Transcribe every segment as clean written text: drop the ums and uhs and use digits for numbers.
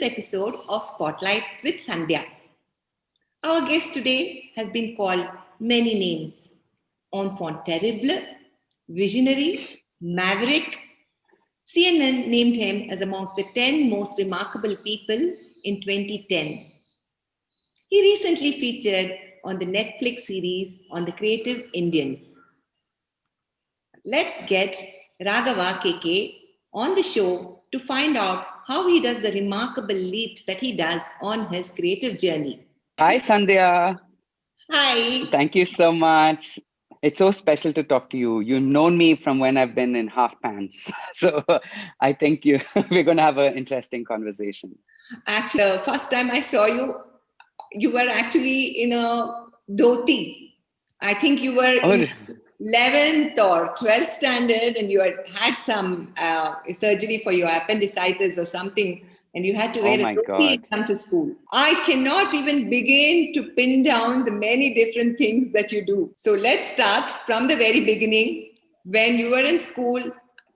this episode of Spotlight with Sandhya. Our guest today has been called many names. Enfant terrible, visionary, maverick. CNN named him as amongst the 10 most remarkable people in 2010. He recently featured on the Netflix series on the creative Indians. Let's get Raghava KK on the show to find out how he does the remarkable leaps that he does on his creative journey. Hi, Sandhya. Hi. Thank you so much. It's so special to talk to you. You've known me from when I've been in half pants. So I think we're going to have an interesting conversation. Actually, first time I saw you, you were actually in a dhoti. I think you were in 11th or 12th standard and you had some surgery for your appendicitis or something and you had to wear a dhoti and come to school. I cannot even begin to pin down the many different things that you do. So let's start from the very beginning when you were in school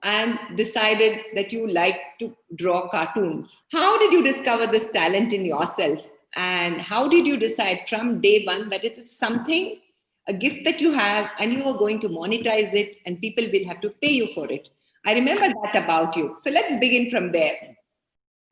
and decided that you like to draw cartoons. How did you discover this talent in yourself? And how did you decide from day one that it is something, a gift that you have, and you are going to monetize it and people will have to pay you for it? I remember that about you. So let's begin from there.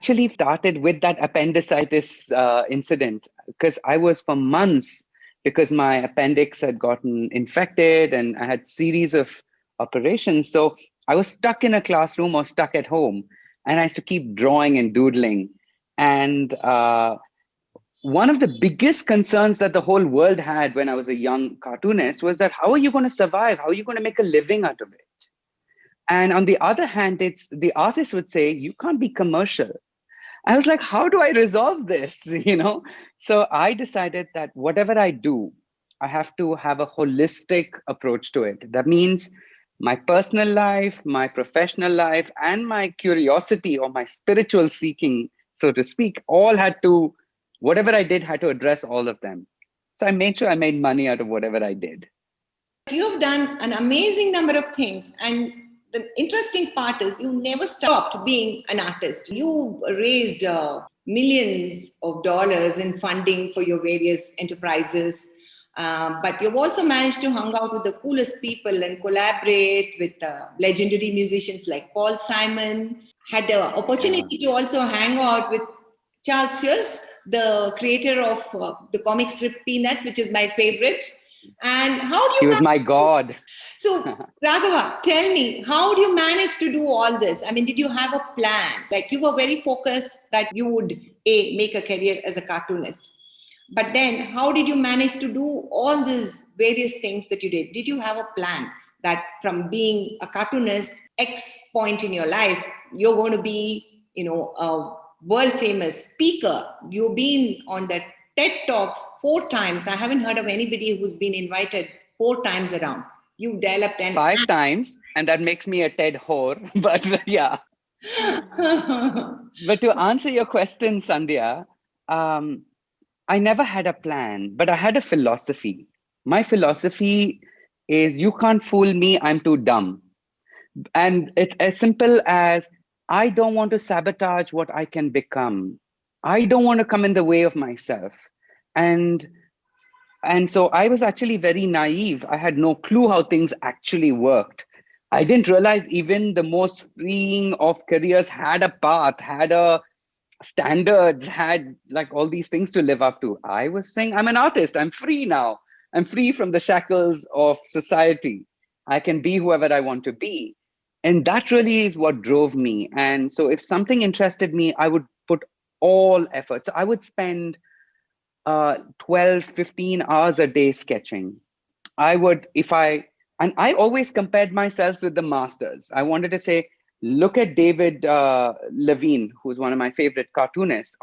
Actually started with that appendicitis incident because I was for months because my appendix had gotten infected and I had series of operations. So I was stuck in a classroom or stuck at home and I used to keep drawing and doodling. And one of the biggest concerns that the whole world had when I was a young cartoonist was that how are you going to survive? How are you going to make a living out of it? And on the other hand, it's the artist would say, you can't be commercial. I was like, how do I resolve this? So I decided that whatever I do, I have to have a holistic approach to it. That means my personal life, my professional life, and my curiosity or my spiritual seeking, so to speak, all had to, whatever I did had to address all of them. So I made sure I made money out of whatever I did. You have done an amazing number of things. And the interesting part is you never stopped being an artist. You raised millions of dollars in funding for your various enterprises. But you've also managed to hang out with the coolest people and collaborate with legendary musicians like Paul Simon. Had the opportunity to also hang out with Charles Schulz, the creator of the comic strip Peanuts, which is my favorite. And how do you... He was my god. So, Raghava, tell me, how do you manage to do all this? I mean, did you have a plan? Like you were very focused that you would make a career as a cartoonist. But then how did you manage to do all these various things that you did? Did you have a plan that from being a cartoonist, X point in your life, you're going to be, a world famous speaker? You've been on that TED Talks 4 times. I haven't heard of anybody who's been invited 4 times around. You developed 5 times, and that makes me a TED whore. But yeah. But to answer your question, Sandhya, I never had a plan, but I had a philosophy. My philosophy is you can't fool me, I'm too dumb. And it's as simple as I don't want to sabotage what I can become. I don't want to come in the way of myself. And so I was actually very naive. I had no clue how things actually worked. I didn't realize even the most freeing of careers had a path, had a standards, had like all these things to live up to. I was saying, I'm an artist. I'm free now. I'm free from the shackles of society. I can be whoever I want to be. And that really is what drove me. And so if something interested me, I would put all efforts. I would spend 12, 15 hours a day sketching. I always compared myself with the masters. I wanted to say, look at David Levine, who's one of my favorite cartoonists,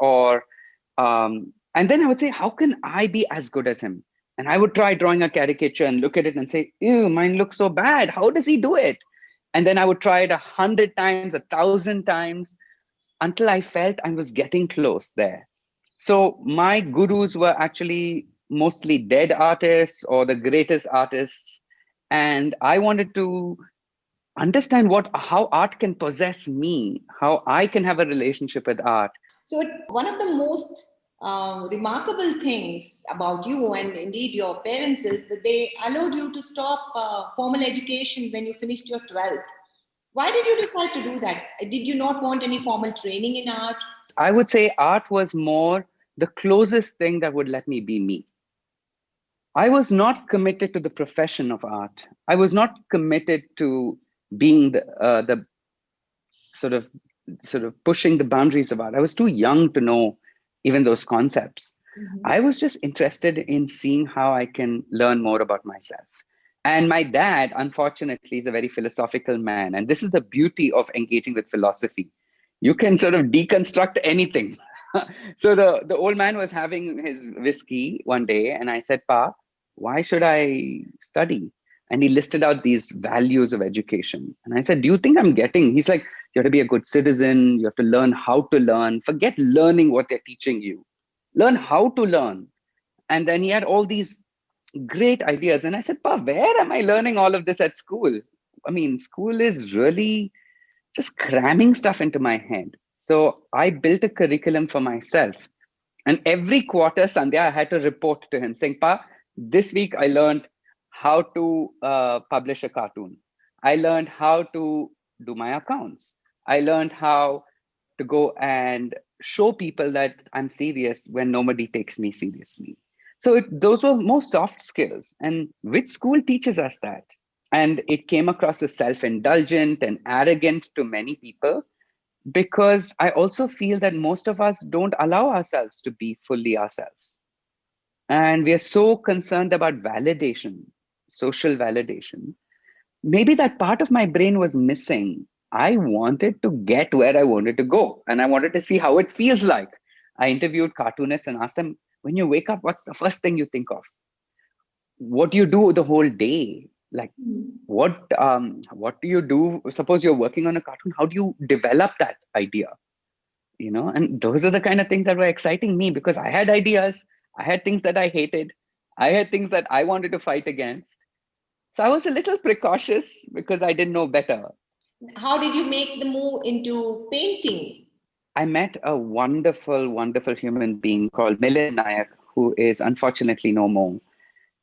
and then I would say, how can I be as good as him? And I would try drawing a caricature and look at it and say, ew, mine looks so bad. How does he do it? And then I would try it 100 times, 1,000 times, until I felt I was getting close there. So my gurus were actually mostly dead artists or the greatest artists. And I wanted to understand how art can possess me, how I can have a relationship with art. So one of the most remarkable things about you and indeed your parents is that they allowed you to stop formal education when you finished your 12th. Why did you decide to do that? Did you not want any formal training in art? I would say art was more the closest thing that would let me be me. I was not committed to the profession of art. I was not committed to being the sort of pushing the boundaries of art. I was too young to know even those concepts. Mm-hmm. I was just interested in seeing how I can learn more about myself. And my dad, unfortunately, is a very philosophical man. And this is the beauty of engaging with philosophy. You can sort of deconstruct anything. So the old man was having his whiskey one day, and I said, Pa, why should I study? And he listed out these values of education. And I said, do you think I'm getting? He's like, you have to be a good citizen. You have to learn how to learn. Forget learning what they're teaching you. Learn how to learn. And then he had all these great ideas. And I said, Pa, where am I learning all of this at school? I mean, school is really just cramming stuff into my head. So I built a curriculum for myself. And every quarter, Sandhya, I had to report to him saying, Pa, this week I learned how to publish a cartoon. I learned how to do my accounts. I learned how to go and show people that I'm serious when nobody takes me seriously. So those were more soft skills. And which school teaches us that? And it came across as self-indulgent and arrogant to many people, because I also feel that most of us don't allow ourselves to be fully ourselves. And we are so concerned about validation, social validation. Maybe that part of my brain was missing. I wanted to get where I wanted to go, and I wanted to see how it feels like. I interviewed cartoonists and asked them, when you wake up, what's the first thing you think of? What do you do the whole day? Like, what do you do? Suppose you're working on a cartoon, how do you develop that idea? And those are the kind of things that were exciting me, because I had ideas, I had things that I hated, I had things that I wanted to fight against. So I was a little precocious because I didn't know better. How did you make the move into painting? I met a wonderful, wonderful human being called Milind Nayak, who is unfortunately no more.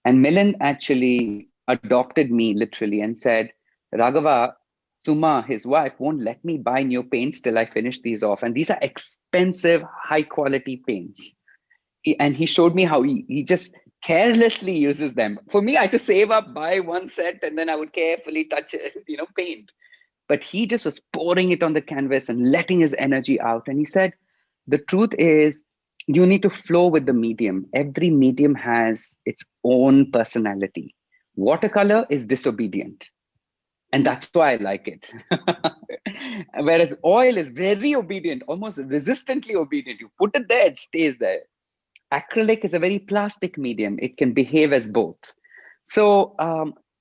And Milind actually adopted me literally and said, Raghava, Suma, his wife, won't let me buy new paints till I finish these off. And these are expensive, high quality paints. And he showed me how he just carelessly uses them. For me, I had to save up, buy one set, and then I would carefully touch it, paint. But he just was pouring it on the canvas and letting his energy out. And he said, the truth is, you need to flow with the medium. Every medium has its own personality. Watercolor is disobedient. And that's why I like it. Whereas oil is very obedient, almost resistantly obedient. You put it there, it stays there. Acrylic is a very plastic medium. It can behave as both. So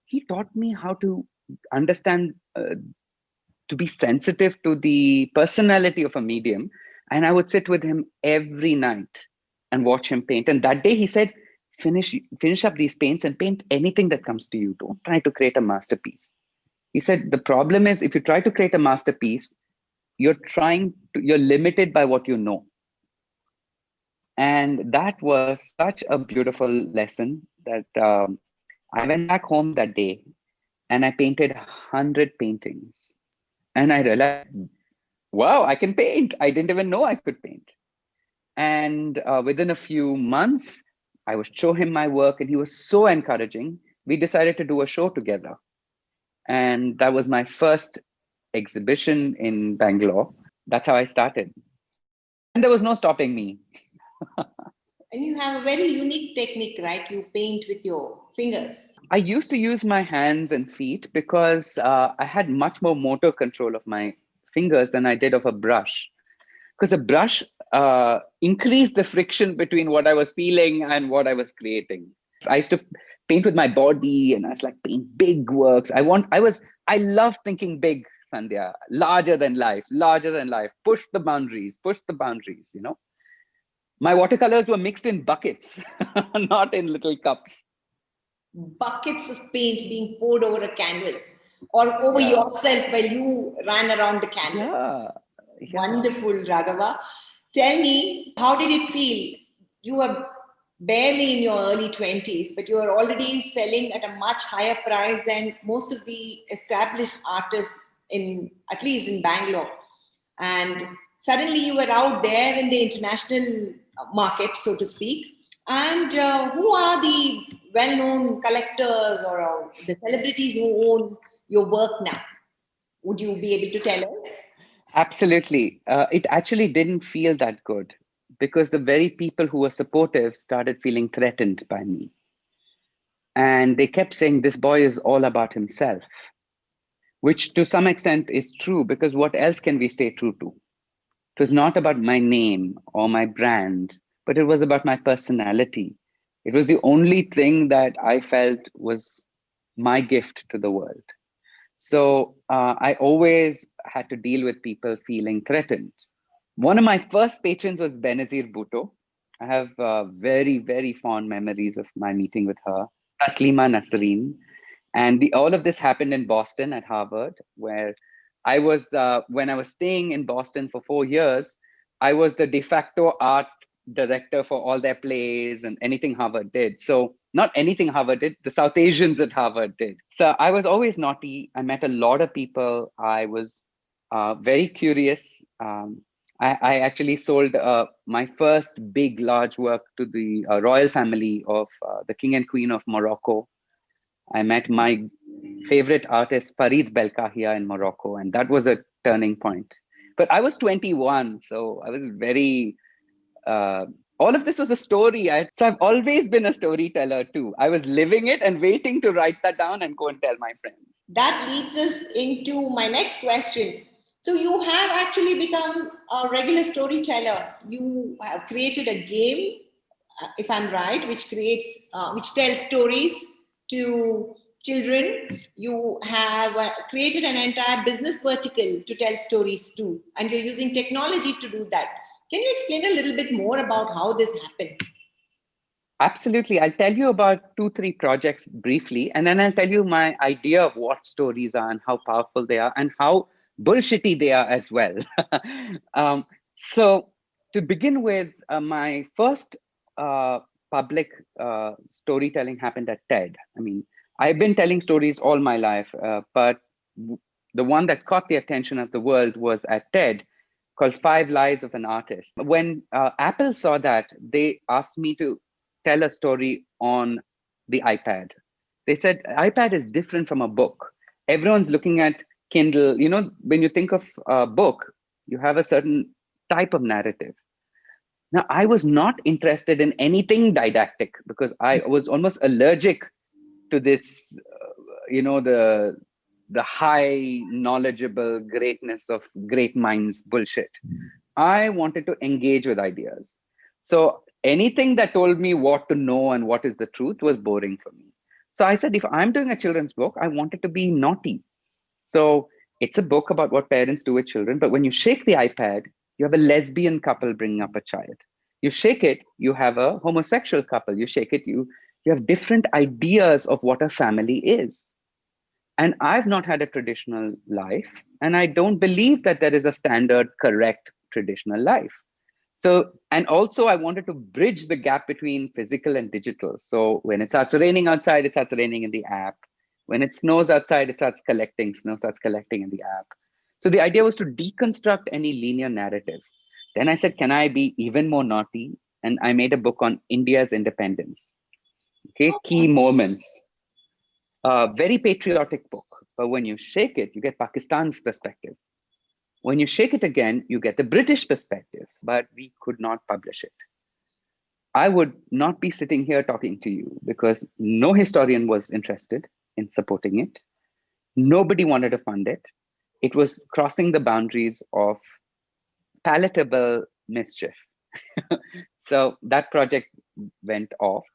he taught me how to understand, to be sensitive to the personality of a medium. And I would sit with him every night and watch him paint. And that day he said, finish up these paints and paint anything that comes to you. Don't try to create a masterpiece. He said, the problem is if you try to create a masterpiece, you're limited by what you know. And that was such a beautiful lesson that I went back home that day and I painted 100 paintings. And I realized, wow, I can paint. I didn't even know I could paint. And within a few months, I would show him my work and he was so encouraging. We decided to do a show together. And that was my first exhibition in Bangalore. That's how I started. And there was no stopping me. And you have a very unique technique, right? You paint with your fingers. I used to use my hands and feet because I had much more motor control of my fingers than I did of a brush. Because a brush increased the friction between what I was feeling and what I was creating. I used to paint with my body, and I was like, paint big works. I love thinking big, Sandhya, larger than life, push the boundaries. My watercolors were mixed in buckets, not in little cups. Buckets of paint being poured over a canvas. or over yourself while you ran around the canvas. Wonderful, Raghava. Tell me, how did it feel? You were barely in your early 20s, but you are already selling at a much higher price than most of the established artists in, at least in Bangalore. And suddenly you were out there in the international market, so to speak. And who are the well-known collectors or the celebrities who own your work now? Would you be able to tell us? Absolutely. It actually didn't feel that good because the very people who were supportive started feeling threatened by me. And they kept saying, this boy is all about himself, which to some extent is true, because what else can we stay true to? It was not about my name or my brand, but it was about my personality. It was the only thing that I felt was my gift to the world. So I always had to deal with people feeling threatened. One of my first patrons was Benazir Bhutto. I have very, very fond memories of my meeting with her. Taslima Nasreen. And all of this happened in Boston at Harvard, where I was, when I was staying in Boston for 4 years, I was the de facto art director for all their plays and anything Harvard did. So not anything Harvard did, the South Asians at Harvard did. So I was always naughty. I met a lot of people. I was very curious. I actually sold my first big, large work to the royal family of the King and Queen of Morocco. I met my favorite artist, Farid Belkahia, in Morocco, and that was a turning point. But I was 21, so I was very, all of this was a story. So I've always been a storyteller too. I was living it and waiting to write that down and go and tell my friends. That leads us into my next question. So you have actually become a regular storyteller. You have created a game, if I'm right, which tells stories to children. You have created an entire business vertical to tell stories too, and you're using technology to do that. Can you explain a little bit more about how this happened? Absolutely. I'll tell you about 2-3 projects briefly, and then I'll tell you my idea of what stories are and how powerful they are and how bullshitty they are as well. So to begin with, my first public storytelling happened at TED. I mean, I've been telling stories all my life, but the one that caught the attention of the world was at TED, called 5 Lives of an Artist. When Apple saw that, they asked me to tell a story on the iPad. They said, iPad is different from a book. Everyone's looking at Kindle. You know, when you think of a book, you have a certain type of narrative. Now, I was not interested in anything didactic because I was almost allergic to this, the high knowledgeable greatness of great minds bullshit. I wanted to engage with ideas. So anything that told me what to know and what is the truth was boring for me. So I said, if I'm doing a children's book, I want it to be naughty. So it's a book about what parents do with children. But when you shake the iPad, you have a lesbian couple bringing up a child. You shake it, you have a homosexual couple. You shake it, you have different ideas of what a family is. And I've not had a traditional life. And I don't believe that there is a standard, correct, traditional life. So, and also I wanted to bridge the gap between physical and digital. So when it starts raining outside, it starts raining in the app. When it snows outside, it starts collecting, snow starts collecting in the app. So the idea was to deconstruct any linear narrative. Then I said, can I be even more naughty? And I made a book on India's independence. Okay, key moments. Very patriotic book, but when you shake it, you get Pakistan's perspective. When you shake it again, you get the British perspective, but we could not publish it. I would not be sitting here talking to you because no historian was interested in supporting it. Nobody wanted to fund it. It was crossing the boundaries of palatable mischief. So that project went off.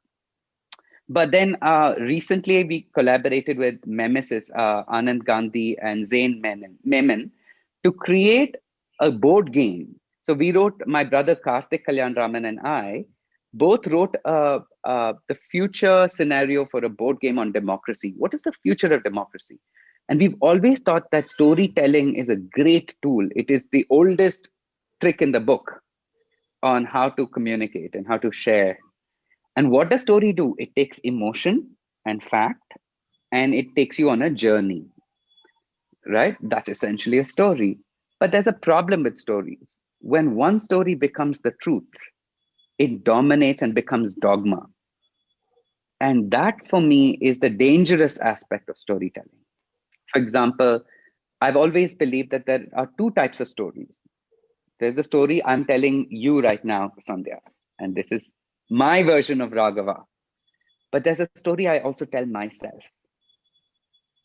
But then recently we collaborated with Memesis, Anand Gandhi and Zain Memon to create a board game. So we wrote, my brother Karthik Kalyan Raman and I both wrote the future scenario for a board game on democracy. What is the future of democracy? And we've always thought that storytelling is a great tool. It is the oldest trick in the book on how to communicate and how to share. And what does story do? It takes emotion and fact, and it takes you on a journey, right? That's essentially a story. But there's a problem with stories. When one story becomes the truth, it dominates and becomes dogma. And that for me is the dangerous aspect of storytelling. For example, I've always believed that there are two types of stories. There's a story I'm telling you right now, Sandhya, and this is my version of Raghava. But there's a story I also tell myself.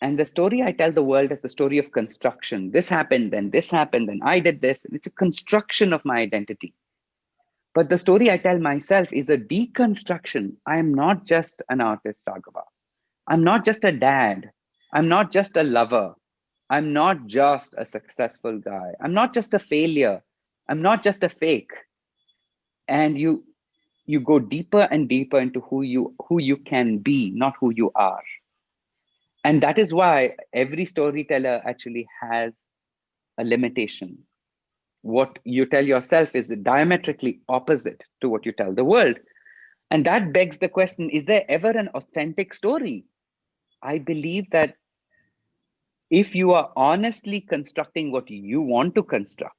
And the story I tell the world is the story of construction. This happened, and I did this. It's a construction of my identity. But the story I tell myself is a deconstruction. I am not just an artist, Raghava. I'm not just a dad. I'm not just a lover. I'm not just a successful guy. I'm not just a failure. I'm not just a fake. And you go deeper and deeper into who you can be, not who you are. And that is why every storyteller actually has a limitation. What you tell yourself is diametrically opposite to what you tell the world. And that begs the question, is there ever an authentic story? I believe that if you are honestly constructing what you want to construct,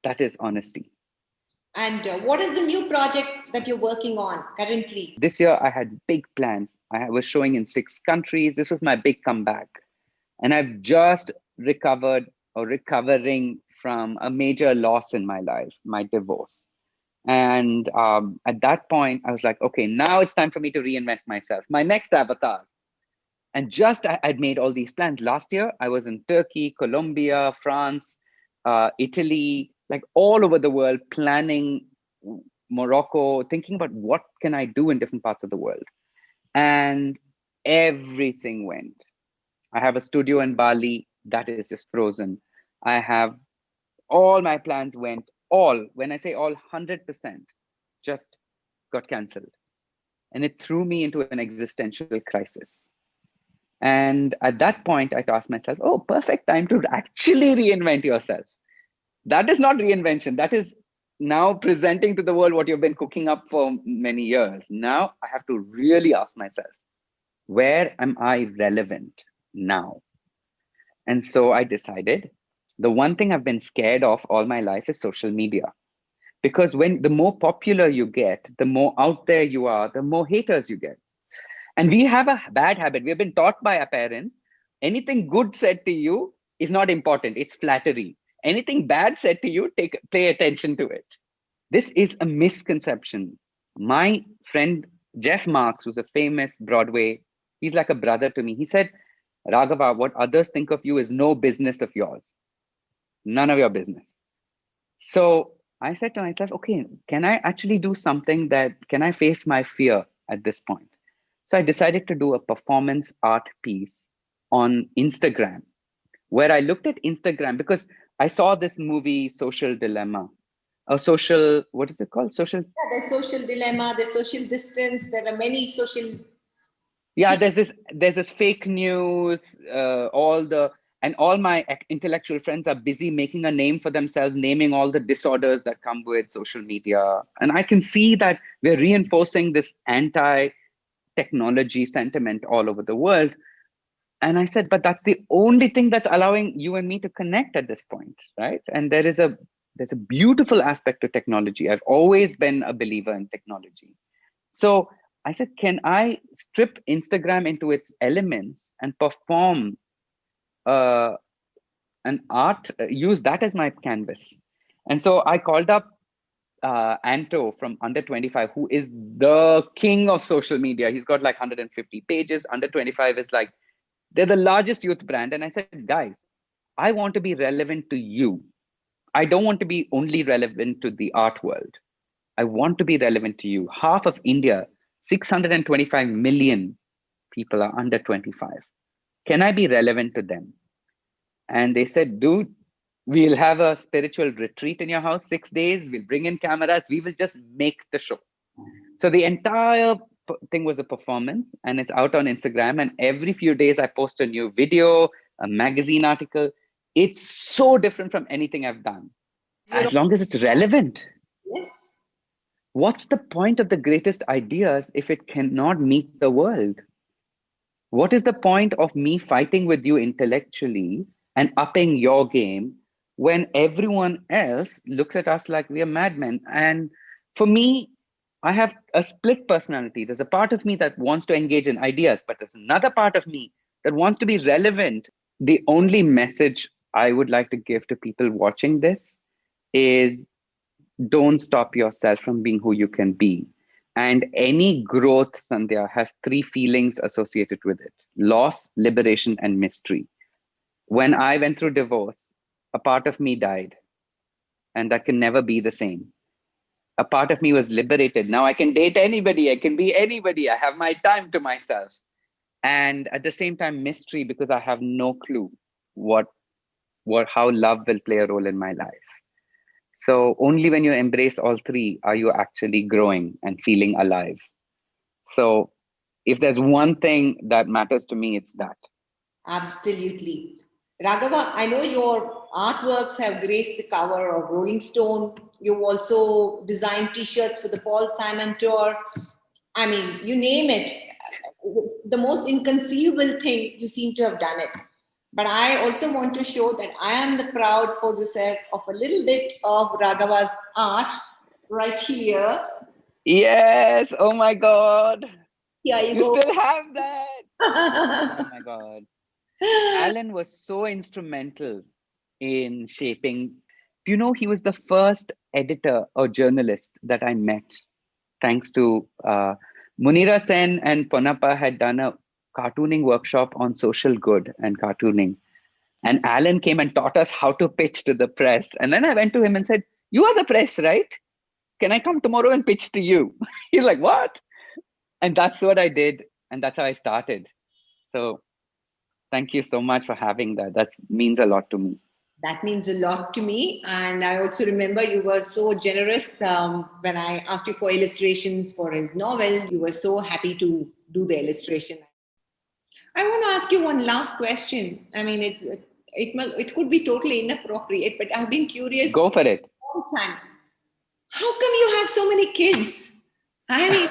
that is honesty. And what is the new project that you're working on currently? This year, I had big plans. I was showing in 6 countries. This was my big comeback. And I've just recovered or recovering from a major loss in my life, my divorce. And at that point, I was like, okay, now it's time for me to reinvent myself, my next avatar. And just I'd made all these plans. Last year, I was in Turkey, Colombia, France, Italy, like all over the world, planning Morocco, thinking about what can I do in different parts of the world. And everything went. I have a studio in Bali that is just frozen. I have all my plans went, all, when I say all, 100% just got cancelled. And it threw me into an existential crisis. And at that point, I asked myself, oh, perfect time to actually reinvent yourself. That is not reinvention. That is now presenting to the world what you've been cooking up for many years. Now I have to really ask myself, where am I relevant now? And so I decided the one thing I've been scared of all my life is social media. Because when the more popular you get, the more out there you are, the more haters you get. And we have a bad habit. We have been taught by our parents, anything good said to you is not important. It's flattery. Anything bad said to you, pay attention to it. This is a misconception. My friend Jeff Marks, who's a famous Broadway, he's like a brother to me. He said, Raghava, what others think of you is no business of yours. None of your business. So I said to myself, okay, can I actually do something can I face my fear at this point? So I decided to do a performance art piece on Instagram, where I looked at Instagram because I saw this movie, Social Dilemma, or social, what is it called? Yeah, there's social dilemma, there's social distance, there are many social. Yeah, there's this fake news, all my intellectual friends are busy making a name for themselves, naming all the disorders that come with social media. And I can see that we're reinforcing this anti-technology sentiment all over the world. And I said, but that's the only thing that's allowing you and me to connect at this point, right? And there's a beautiful aspect to technology. I've always been a believer in technology. So I said, can I strip Instagram into its elements and perform an art, use that as my canvas? And so I called up Anto from Under 25, who is the king of social media. He's got like 150 pages. Under 25 is like, they're the largest youth brand. And I said, guys, I want to be relevant to you. I don't want to be only relevant to the art world. I want to be relevant to you. Half of India, 625 million people are under 25. Can I be relevant to them? And they said, dude, we'll have a spiritual retreat in your house, 6 days. We'll bring in cameras. We will just make the show. So the entire thing was a performance, and it's out on Instagram. And every few days, I post a new video, a magazine article. It's so different from anything I've done. As long as it's relevant. Yes. What's the point of the greatest ideas if it cannot meet the world? What is the point of me fighting with you intellectually and upping your game when everyone else looks at us like we are madmen? And for me, I have a split personality. There's a part of me that wants to engage in ideas, but there's another part of me that wants to be relevant. The only message I would like to give to people watching this is don't stop yourself from being who you can be. And any growth, Sandhya, has three feelings associated with it: loss, liberation, and mystery. When I went through divorce, a part of me died, and that can never be the same. A part of me was liberated. Now I can date anybody, I can be anybody, I have my time to myself. And at the same time, mystery, because I have no clue what how love will play a role in my life. So only when you embrace all three are you actually growing and feeling alive. So if there's one thing that matters to me, it's that. Absolutely. Raghava, I know your artworks have graced the cover of Rolling Stone. You've also designed t-shirts for the Paul Simon tour. I mean, you name it. It's the most inconceivable thing, you seem to have done it. But I also want to show that I am the proud possessor of a little bit of Raghava's art right here. Yes. Oh my God. Here you You go. still have that. Oh my God. Alan was so instrumental in shaping. You know, he was the first editor or journalist that I met, thanks to Munira Sen and Ponappa had done a cartooning workshop on social good and cartooning. And Alan came and taught us how to pitch to the press. And then I went to him and said, "You are the press, right? Can I come tomorrow and pitch to you?" He's like, "What?" And that's what I did. And that's how I started. So thank you so much for having that. That means a lot to me. That means a lot to me. And I also remember you were so generous when I asked you for illustrations for his novel. You were so happy to do the illustration. I want to ask you one last question. I mean, it could be totally inappropriate, but I've been curious Go for it. all the time. How come you have so many kids? I mean,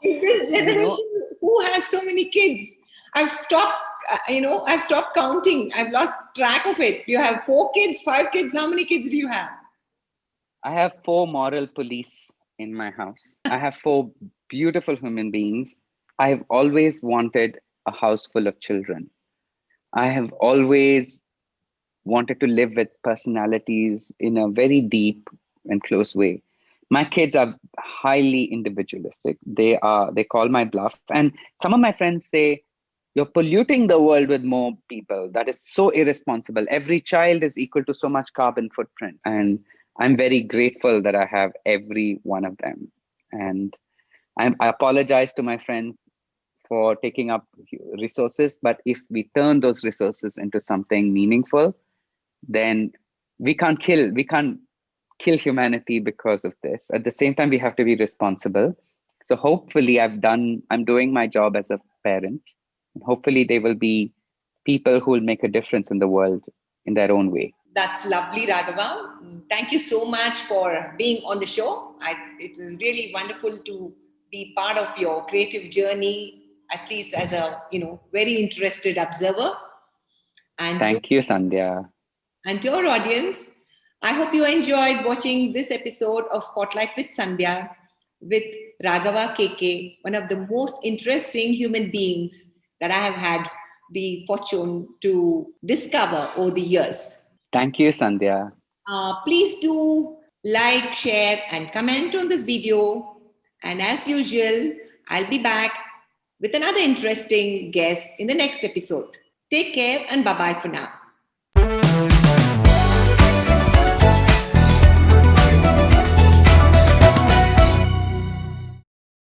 in this generation, who has so many kids? I've stopped, I've stopped counting. I've lost track of it. You have 4 kids, 5 kids. How many kids do you have? I have 4 moral police in my house. I have 4 beautiful human beings. I have always wanted a house full of children. I have always wanted to live with personalities in a very deep and close way. My kids are highly individualistic. They call my bluff. And some of my friends say, "You're polluting the world with more people. That is so irresponsible. Every child is equal to so much carbon footprint." And I'm very grateful that I have every one of them. And I apologize to my friends for taking up resources, but if we turn those resources into something meaningful, then we can't kill humanity because of this. At the same time, we have to be responsible. So hopefully I'm doing my job as a parent. Hopefully they will be people who will make a difference in the world in their own way. That's lovely, Raghava. Thank you so much for being on the show. It was really wonderful to be part of your creative journey, at least as a very interested observer. And thank you, Sandhya. And to our audience, I hope you enjoyed watching this episode of Spotlight with Sandhya with Raghava KK, one of the most interesting human beings that I have had the fortune to discover over the years. Thank you, Sandhya. Please do like, share, and comment on this video. And as usual, I'll be back with another interesting guest in the next episode. Take care and bye-bye for now.